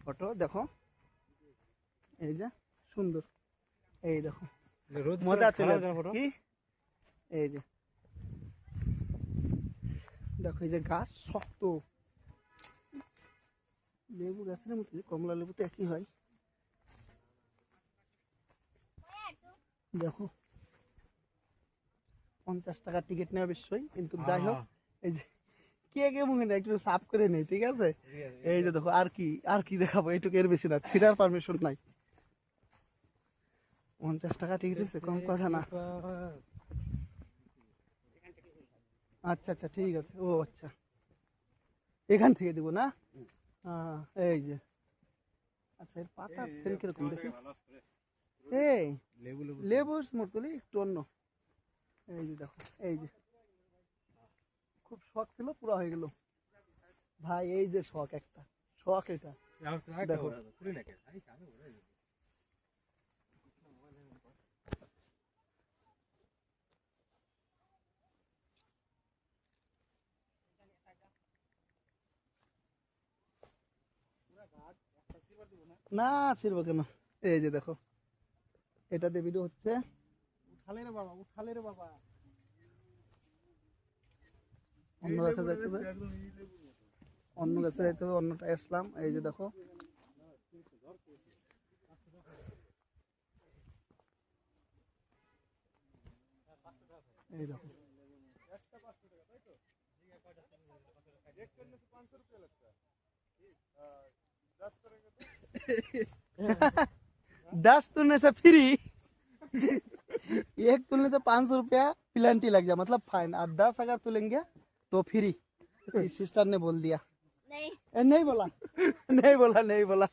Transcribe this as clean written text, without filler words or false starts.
Photo দেখো, এই যে সুন্দর, এই দেখো মজা চলে কি, এই যে দেখো এই যে গাছ শক্ত, লেবু গাছের মতো, কমলা লেবু তো একই হয়। দেখো 50 টাকা টিকিট নেওয়া অবশ্যই, কিন্তু যাই হোক এই যে কে মুখে না একটু সাফ করে নেই, ঠিক আছে। এই যে দেখো আর কি দেখাবো, এইটুকু এর বেশি না, ছিড়ার পারমিশন নাই। 50 টাকা টিকিট আছে, কম কথা না। আচ্ছা আচ্ছা ঠিক আছে, ও আচ্ছা এখান থেকে দিব না। এই যে আচ্ছা, এর পাতা কিরকম দেখি, এই লেবুর মতলই একটু অন্য। এই যে দেখো, এই যে খুব শখ ছিল, পুরো হয়ে গেল ভাই। এই যে শখ, একটা শখ এটা দেখো। না ছিড়বো কেন, এই যে দেখো এটা দিয়ে ভিডিও হচ্ছে। উঠালে রে বাবা, উঠালে রে বাবা, অন্য গাছে যাইতে হবে, অন্য গাছে যাইতে হবে, অন্যটা আসলাম। এই যে দেখো এই দেখো दस तुलने से फ्री, एक तुलने से 500 रुपया प्लेंटी लग जाए, मतलब फाइन, और 10 अगर तुलेंगे तो फ्री। इस सिस्टर ने बोल दिया। नहीं नहीं बोला, नहीं बोला, नहीं बोला।